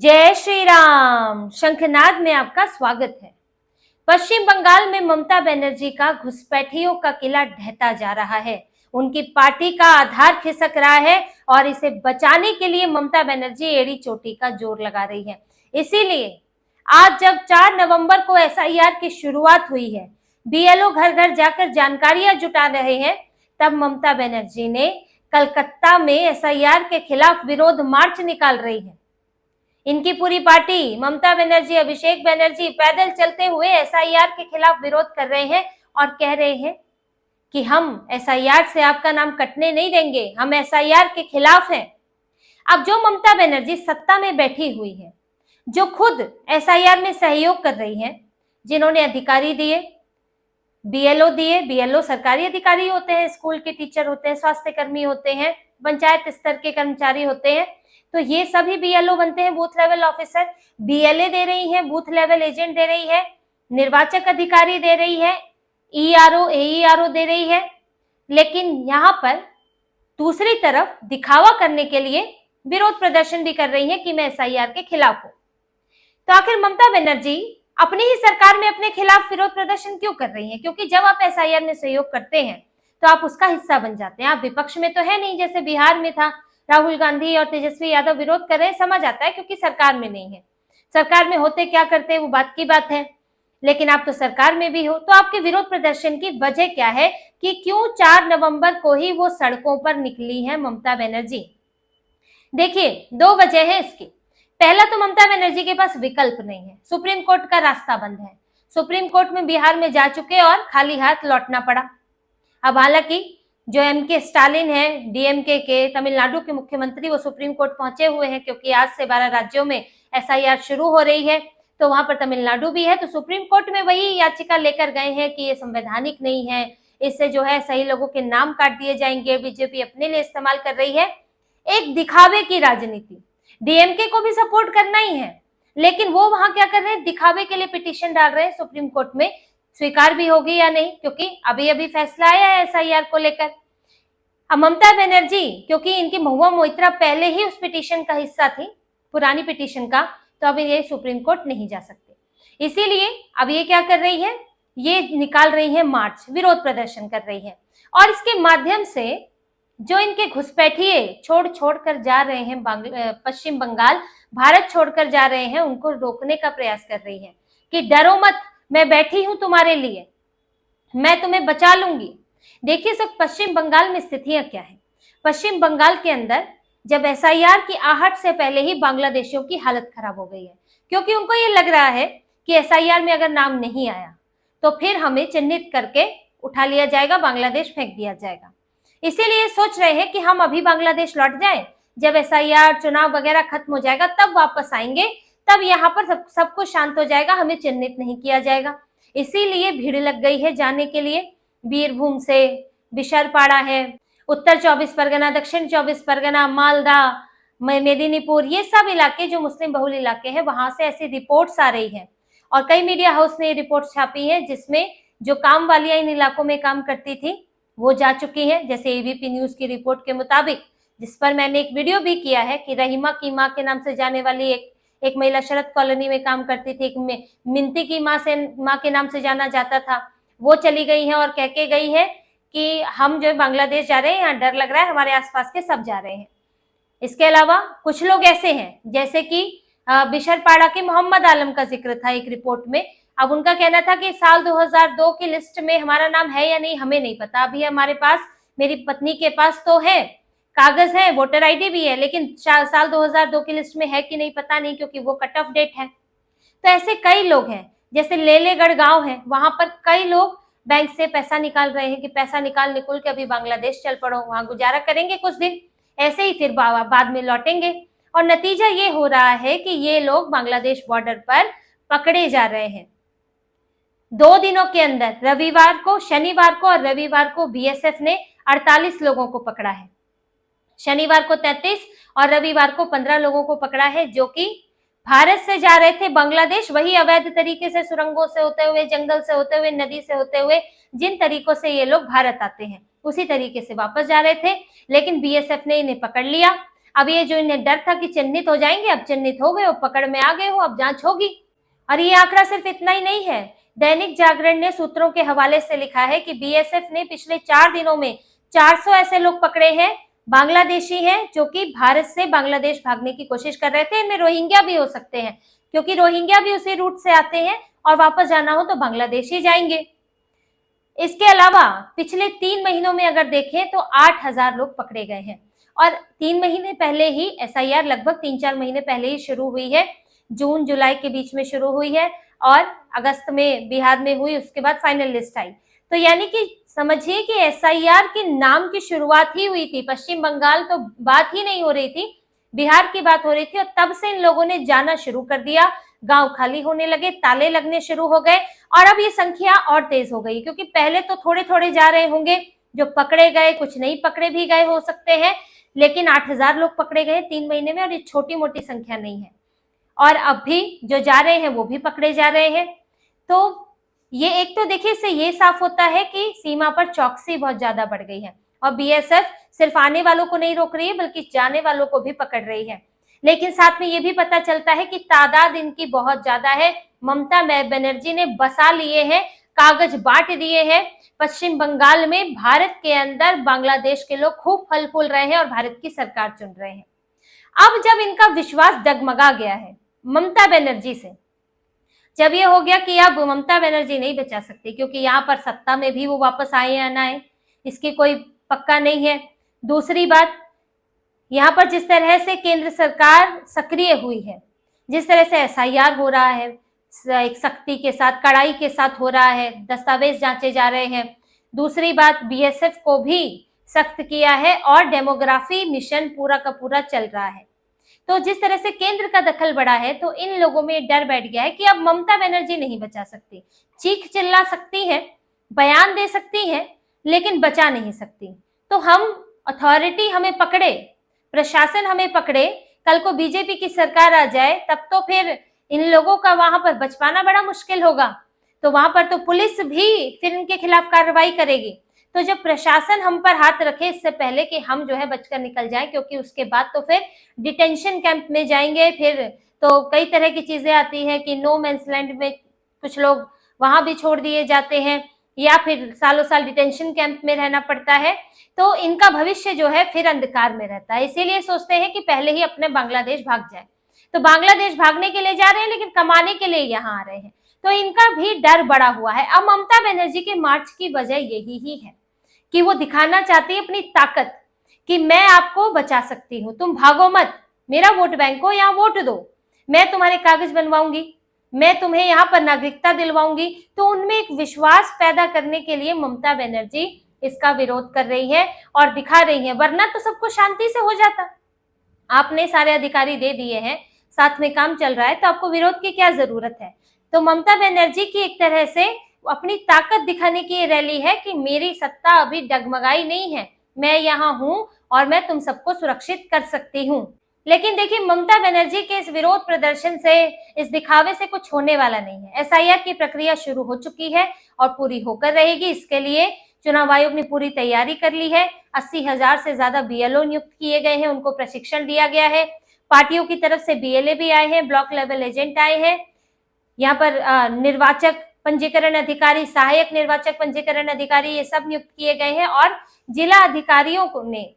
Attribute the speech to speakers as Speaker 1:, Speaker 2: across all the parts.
Speaker 1: जय श्री राम। शंखनाद में आपका स्वागत है। पश्चिम बंगाल में ममता बनर्जी का घुसपैठियों का किला ढहता जा रहा है। उनकी पार्टी का आधार खिसक रहा है और इसे बचाने के लिए ममता बनर्जी एड़ी चोटी का जोर लगा रही है। इसीलिए आज जब 4 नवंबर को एसआईआर की शुरुआत हुई है, बीएलओ घर घर जाकर जानकारियां जुटा रहे हैं, तब ममता बनर्जी ने कलकत्ता में एसआईआर के खिलाफ विरोध मार्च निकाल रही है। इनकी पूरी पार्टी ममता बनर्जी, अभिषेक बनर्जी पैदल चलते हुए एसआईआर के खिलाफ विरोध कर रहे हैं और कह रहे हैं कि हम एसआईआर से आपका नाम कटने नहीं देंगे, हम एसआईआर के खिलाफ हैं। अब जो ममता बनर्जी सत्ता में बैठी हुई है, जो खुद एसआईआर में सहयोग कर रही है, जिन्होंने अधिकारी दिए, बीएलओ दिए, बीएलओ सरकारी अधिकारी होते हैं, स्कूल के टीचर होते हैं, स्वास्थ्य कर्मी होते हैं, पंचायत स्तर के कर्मचारी होते हैं, तो ये सभी बीएलओ बनते हैं, बूथ लेवल ऑफिसर। बीएलए दे रही है, बूथ लेवल एजेंट दे रही है, निर्वाचक अधिकारी दे रही है, ईआरओ एईआरओ दे रही है। लेकिन यहाँ पर दूसरी तरफ दिखावा करने के लिए विरोध प्रदर्शन भी कर रही है कि मैं एसआईआर के खिलाफ हूं। तो आखिर ममता बनर्जी अपनी ही सरकार में अपने खिलाफ विरोध प्रदर्शन क्यों कर रही है? क्योंकि जब आप एसआईआर में सहयोग करते हैं तो आप उसका हिस्सा बन जाते हैं। आप विपक्ष में तो है नहीं, जैसे बिहार में था, राहुल गांधी और तेजस्वी यादव विरोध कर रहे हैं, समझ आता है, क्योंकि सरकार में नहीं है। सरकार में होते क्या करते हैं वो बात की बात है, लेकिन आप तो सरकार में भी हो। तो आपके विरोध प्रदर्शन की वजह क्या है कि क्यों 4 नवंबर को ही वो सड़कों पर निकली है ममता बनर्जी? देखिए, 2 वजह है इसकी। पहला तो ममता बनर्जी के पास विकल्प नहीं है, सुप्रीम कोर्ट का रास्ता बंद है। सुप्रीम कोर्ट में बिहार में जा चुके और खाली हाथ लौटना पड़ा। अब हालांकि जो एमके स्टालिन है, डीएमके के तमिलनाडु के मुख्यमंत्री, वो सुप्रीम कोर्ट पहुंचे हुए हैं, क्योंकि आज से 12 राज्यों में एसआईआर शुरू हो रही है, तो वहां पर तमिलनाडु भी है। तो सुप्रीम कोर्ट में वही याचिका लेकर गए हैं कि ये संवैधानिक नहीं है, इससे जो है सही लोगों के नाम काट दिए जाएंगे, बीजेपी अपने लिए इस्तेमाल कर रही है। एक दिखावे की राजनीति। डीएमके को भी सपोर्ट करना ही है, लेकिन वो वहां क्या कर रहे हैं, दिखावे के लिए पिटीशन डाल रहे हैं सुप्रीम कोर्ट में। स्वीकार भी होगी या नहीं, क्योंकि अभी अभी फैसला आया है एसआईआर को लेकर। अब ममता बनर्जी, क्योंकि इनकी महुआ मोइत्रा पहले ही उस पिटीशन का हिस्सा थी, पुरानी पिटीशन का, तो अब ये सुप्रीम कोर्ट नहीं जा सकते। इसीलिए अब ये क्या कर रही है, ये निकाल रही है मार्च, विरोध प्रदर्शन कर रही है, और इसके माध्यम से जो इनके घुसपैठिए छोड़ कर जा रहे हैं पश्चिम बंगाल, भारत छोड़कर जा रहे हैं, उनको रोकने का प्रयास कर रही है कि डरो मत, मैं बैठी हूं तुम्हारे लिए, मैं तुम्हें बचा लूंगी। देखिए सब पश्चिम बंगाल में स्थितियां क्या है। पश्चिम बंगाल के अंदर जब एसआईआर की आहट से पहले ही बांग्लादेशियों की हालत खराब हो गई है, क्योंकि उनको ये लग रहा है कि एसआईआर में अगर नाम नहीं आया तो फिर हमें चिन्हित करके उठा लिया जाएगा, बांग्लादेश फेंक दिया जाएगा। इसीलिए सोच रहे हैं कि हम अभी बांग्लादेश लौट जाएं, जब एसआईआर चुनाव वगैरह खत्म हो जाएगा तब वापस आएंगे, तब यहाँ पर सब कुछ शांत हो जाएगा, हमें चिन्हित नहीं किया जाएगा। इसीलिए भीड़ लग गई है जाने के लिए। बीरभूम से बिशरपाड़ा है, उत्तर 24 परगना, दक्षिण 24 परगना, मालदा, मेदिनीपुर, ये सब इलाके जो मुस्लिम बहुल इलाके हैं, वहां से ऐसी रिपोर्ट्स आ रही हैं। और कई मीडिया हाउस ने रिपोर्ट छापी है, जिसमें जो काम वालियां इन इलाकों में काम करती थी वो जा चुकी है। जैसे एबीपी न्यूज की रिपोर्ट के मुताबिक, जिस पर मैंने एक वीडियो भी किया है, कि रहीमा की माँ के नाम से जाने वाली एक महिला शरद कॉलोनी में काम करती थी, एक मिंती की माँ के नाम से जाना जाता था, वो चली गई है और कह के गई है कि हम जो बांग्लादेश जा रहे हैं, यहाँ डर लग रहा है, हमारे आसपास के सब जा रहे हैं। इसके अलावा कुछ लोग ऐसे हैं, जैसे कि बिशरपाड़ा के मोहम्मद आलम का जिक्र था एक रिपोर्ट में। अब उनका कहना था कि साल 2002 की लिस्ट में हमारा नाम है या नहीं हमें नहीं पता, अभी हमारे पास, मेरी पत्नी के पास तो है, कागज है, वोटर आईडी भी है, लेकिन साल 2002 की लिस्ट में है कि नहीं पता नहीं, क्योंकि वो कट ऑफ डेट है। तो ऐसे कई लोग हैं, जैसे लेलेगढ़ गांव है, वहां पर कई लोग बैंक से पैसा निकाल रहे हैं कि पैसा निकाल के अभी बांग्लादेश चल पड़ो, वहां गुजारा करेंगे कुछ दिन, ऐसे ही फिर बाद में लौटेंगे। और नतीजा ये हो रहा है कि ये लोग बांग्लादेश बॉर्डर पर पकड़े जा रहे हैं। 2 दिनों के अंदर, शनिवार को और रविवार को बीएसएफ ने 48 लोगों को पकड़ा है। शनिवार को 33 और रविवार को 15 लोगों को पकड़ा है, जो कि भारत से जा रहे थे बांग्लादेश, वही अवैध तरीके से, सुरंगों से होते हुए, जंगल से होते हुए, नदी से होते हुए, जिन तरीकों से ये लोग भारत आते हैं उसी तरीके से वापस जा रहे थे। लेकिन बीएसएफ ने इन्हें पकड़ लिया। अब ये जो इन्हें डर था कि चिन्हित हो जाएंगे, अब चिन्हित हो गए, अब पकड़ में आ गए हो, अब जांच होगी। और ये आंकड़ा सिर्फ इतना ही नहीं है। दैनिक जागरण ने सूत्रों के हवाले से लिखा है कि बीएसएफ ने पिछले 4 दिनों में 400 ऐसे लोग पकड़े हैं, बांग्लादेशी हैं, जो कि भारत से बांग्लादेश भागने की कोशिश कर रहे थे। इनमें रोहिंग्या भी हो सकते हैं, क्योंकि रोहिंग्या भी उसी रूट से आते हैं और वापस जाना हो तो बांग्लादेश ही जाएंगे। इसके अलावा पिछले 3 महीनों में अगर देखें तो 8,000 लोग पकड़े गए हैं। और 3 महीने पहले ही एसआईआर लगभग 3-4 महीने पहले ही शुरू हुई है, जून जुलाई के बीच में शुरू हुई है और अगस्त में बिहार में हुई, उसके बाद फाइनल लिस्ट आई। तो यानी कि समझिए कि एसआईआर के नाम की शुरुआत ही हुई थी। पश्चिम बंगाल तो बात ही नहीं हो रही थी, बिहार की बात हो रही थी और तब से इन लोगों ने जाना शुरू कर दिया। गांव खाली होने लगे, ताले लगने शुरू हो गए और अब ये संख्या और तेज हो गई, क्योंकि पहले तो थोड़े थोड़े जा रहे होंगे जो पकड़े गए, कुछ नहीं पकड़े भी गए हो सकते हैं, लेकिन 8,000 लोग पकड़े गए 3 महीने में और ये छोटी मोटी संख्या नहीं है। और अब भी जो जा रहे हैं वो भी पकड़े जा रहे हैं। तो ये एक तो देखिए इससे ये साफ होता है कि सीमा पर चौकसी बहुत ज्यादा बढ़ गई है और बीएसएफ सिर्फ आने वालों को नहीं रोक रही है बल्कि जाने वालों को भी पकड़ रही है। लेकिन साथ में ये भी पता चलता है कि तादाद इनकी बहुत ज्यादा है। ममता बनर्जी ने बसा लिए हैं, कागज बांट दिए हैं। पश्चिम बंगाल में भारत के अंदर बांग्लादेश के लोग खूब फल फूल रहे हैं और भारत की सरकार चुन रहे हैं। अब जब इनका विश्वास डगमगा गया है ममता बनर्जी से, जब ये हो गया कि अब ममता बनर्जी नहीं बचा सकती, क्योंकि यहाँ पर सत्ता में भी वो वापस आए या ना आए इसकी कोई पक्का नहीं है। दूसरी बात, यहाँ पर जिस तरह से केंद्र सरकार सक्रिय हुई है, जिस तरह से एसआईआर हो रहा है, एक सख्ती के साथ, कड़ाई के साथ हो रहा है, दस्तावेज जांचे जा रहे हैं। दूसरी बात, बीएसएफ को भी सख्त किया है और डेमोग्राफी मिशन पूरा का पूरा चल रहा है। तो जिस तरह से केंद्र का दखल बढ़ा है तो इन लोगों में डर बैठ गया है कि अब ममता बनर्जी नहीं बचा सकती। चीख चिल्ला सकती है, बयान दे सकती है, लेकिन बचा नहीं सकती। तो हम अथॉरिटी हमें पकड़े, प्रशासन हमें पकड़े, कल को बीजेपी की सरकार आ जाए तब तो फिर इन लोगों का वहां पर बच पाना बड़ा मुश्किल होगा। तो वहां पर तो पुलिस भी फिर इनके खिलाफ कार्रवाई करेगी। तो जब प्रशासन हम पर हाथ रखे इससे पहले कि हम जो है बचकर निकल जाएं, क्योंकि उसके बाद तो फिर डिटेंशन कैंप में जाएंगे। फिर तो कई तरह की चीजें आती हैं कि नो मैंस लैंड में कुछ लोग वहां भी छोड़ दिए जाते हैं या फिर सालों साल डिटेंशन कैंप में रहना पड़ता है। तो इनका भविष्य जो है फिर अंधकार में रहता है। इसीलिए सोचते हैं कि पहले ही अपने बांग्लादेश भाग जाए। तो बांग्लादेश भागने के लिए जा रहे हैं लेकिन कमाने के लिए यहाँ आ रहे हैं। तो इनका भी डर बढ़ा हुआ है। अब ममता बनर्जी के मार्च की वजह यही ही है कि वो दिखाना चाहती है अपनी ताकत कि मैं आपको बचा सकती हूँ, तुम भागो मत, मेरा वोट बैंक हो, यहाँ वोट दो, मैं तुम्हारे कागज बनवाऊंगी, मैं तुम्हें यहाँ पर नागरिकता दिलवाऊंगी। तो उनमें एक विश्वास पैदा करने के लिए ममता बनर्जी इसका विरोध कर रही है और दिखा रही है, वरना तो सब कुछ शांति से हो जाता। आपने सारे अधिकारी दे दिए हैं, साथ में काम चल रहा है, तो आपको विरोध की क्या जरूरत है। तो ममता बनर्जी की एक तरह से अपनी ताकत दिखाने की ये रैली है कि मेरी सत्ता अभी डगमगाई नहीं है, मैं यहाँ हूं और मैं तुम सबको सुरक्षित कर सकती हूँ। लेकिन देखिए ममता बनर्जी के इस विरोध प्रदर्शन से, इस दिखावे से कुछ होने वाला नहीं है। एसआईआर की प्रक्रिया शुरू हो चुकी है और पूरी होकर रहेगी। इसके लिए चुनाव आयोग ने पूरी तैयारी कर ली है। 80,000 से ज्यादा बीएलओ नियुक्त किए गए हैं, उनको प्रशिक्षण दिया गया है। पार्टियों की तरफ से बीएलए भी आए हैं, ब्लॉक लेवल एजेंट आए हैं। यहाँ पर निर्वाचक पंजीकरण अधिकारी, सहायक निर्वाचक पंजीकरण अधिकारी, ये सब नियुक्त किए गए हैं। और जिला अधिकारियों को ने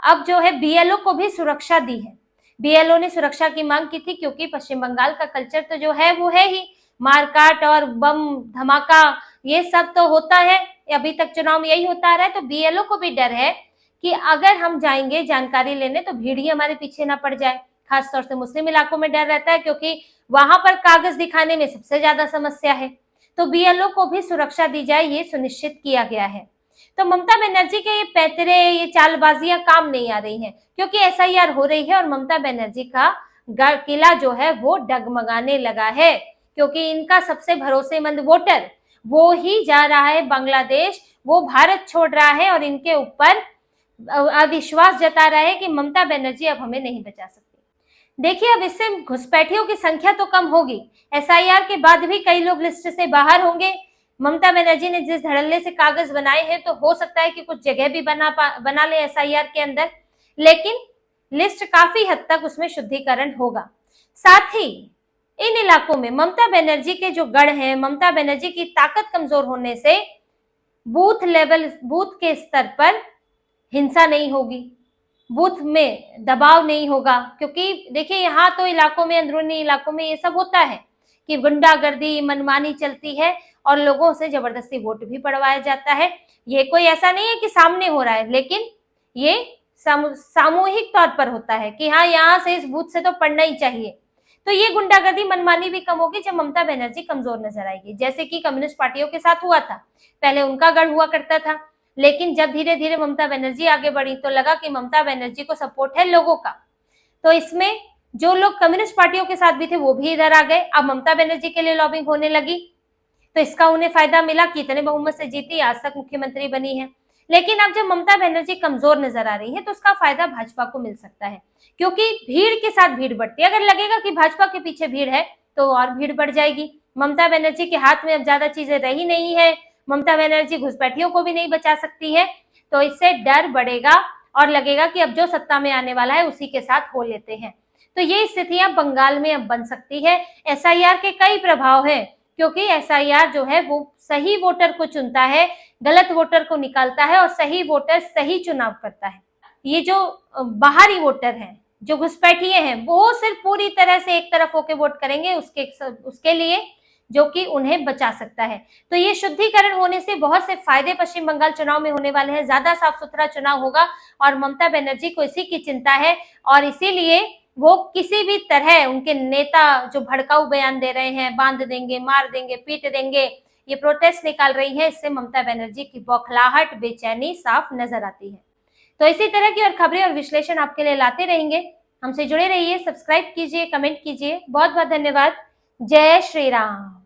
Speaker 1: अब जो है बीएलओ को भी सुरक्षा दी है। बीएलओ ने सुरक्षा की मांग की थी, क्योंकि पश्चिम बंगाल का कल्चर तो जो है वो है ही मारकाट और बम धमाका, ये सब तो होता है, अभी तक चुनाव में यही होता आ रहा है। तो बीएलओ को भी डर है कि अगर हम जाएंगे जानकारी लेने तो भीड़ ही हमारे पीछे ना पड़ जाए। खासतौर से मुस्लिम इलाकों में डर रहता है, क्योंकि वहां पर कागज दिखाने में सबसे ज्यादा समस्या है। तो बीएलओ को भी सुरक्षा दी जाए, ये सुनिश्चित किया गया है। तो ममता बनर्जी के ये पैतरे, ये चालबाजियां काम नहीं आ रही हैं, क्योंकि एसआईआर हो रही है और ममता बनर्जी का किला जो है वो डगमगाने लगा है, क्योंकि इनका सबसे भरोसेमंद वोटर वो ही जा रहा है बांग्लादेश, वो भारत छोड़ रहा है और इनके ऊपर अविश्वास जता रहा है कि ममता बनर्जी अब हमें नहीं बचा सकती। देखिए अब इससे घुसपैठियों की संख्या तो कम होगी, एसआईआर के बाद भी कई लोग लिस्ट से बाहर होंगे। ममता बनर्जी ने जिस धड़ल्ले से कागज बनाए हैं तो हो सकता है कि कुछ जगह भी बना ले एसआईआर के अंदर, लेकिन लिस्ट काफी हद तक उसमें शुद्धिकरण होगा। साथ ही इन इलाकों में ममता बनर्जी के जो गढ़ हैं, ममता बनर्जी की ताकत कमजोर होने से बूथ के स्तर पर हिंसा नहीं होगी, बूथ में दबाव नहीं होगा, क्योंकि देखिए यहाँ तो इलाकों में, अंदरूनी इलाकों में ये सब होता है कि गुंडागर्दी, मनमानी चलती है और लोगों से जबरदस्ती वोट भी पड़वाया जाता है। ये कोई ऐसा नहीं है कि सामने हो रहा है, लेकिन ये सामूहिक तौर पर होता है कि हाँ यहाँ से, इस बूथ से तो पढ़ना ही चाहिए। तो ये गुंडागर्दी, मनमानी भी कम होगी जब ममता बनर्जी कमजोर नजर आएगी, जैसे कि कम्युनिस्ट पार्टियों के साथ हुआ था। पहले उनका गढ़ हुआ करता था, लेकिन जब धीरे धीरे ममता बनर्जी आगे बढ़ी तो लगा कि ममता बनर्जी को सपोर्ट है लोगों का, तो इसमें जो लोग कम्युनिस्ट पार्टियों के साथ भी थे वो भी इधर आ गए। अब ममता बनर्जी के लिए लॉबिंग होने लगी, तो इसका उन्हें फायदा मिला, कितने बहुमत से जीती, आज तक मुख्यमंत्री बनी है। लेकिन अब जब ममता बनर्जी कमजोर नजर आ रही है तो उसका फायदा भाजपा को मिल सकता है, क्योंकि भीड़ के साथ भीड़ बढ़ती है। अगर लगेगा कि भाजपा के पीछे भीड़ है तो और भीड़ बढ़ जाएगी। ममता बनर्जी के हाथ में अब ज्यादा चीजें रही नहीं है, ममता बनर्जी घुसपैठियों को भी नहीं बचा सकती है, तो इससे डर बढ़ेगा और लगेगा कि अब जो सत्ता में आने वाला है उसी के साथ हो लेते हैं। तो ये स्थितियां बंगाल में अब बन सकती है। एसआईआर के कई प्रभाव हैं, क्योंकि एसआईआर जो है वो सही वोटर को चुनता है, गलत वोटर को निकालता है और सही वोटर सही चुनाव करता है। ये जो बाहरी वोटर हैं, जो घुसपैठिए हैं, वो सिर्फ पूरी तरह से एक तरफ होकर वोट करेंगे उसके लिए जो कि उन्हें बचा सकता है। तो ये शुद्धिकरण होने से बहुत से फायदे पश्चिम बंगाल चुनाव में होने वाले हैं। ज्यादा साफ सुथरा चुनाव होगा और ममता बनर्जी को इसी की चिंता है, और इसीलिए वो किसी भी तरह, उनके नेता जो भड़काऊ बयान दे रहे हैं, बांध देंगे, मार देंगे, पीट देंगे, ये प्रोटेस्ट निकाल रही है, इससे ममता बनर्जी की बौखलाहट, बेचैनी साफ नजर आती है। तो इसी तरह की और खबरें और विश्लेषण आपके लिए लाते रहेंगे। हमसे जुड़े रहिए, सब्सक्राइब कीजिए, कमेंट कीजिए। बहुत बहुत धन्यवाद। जय श्री राम।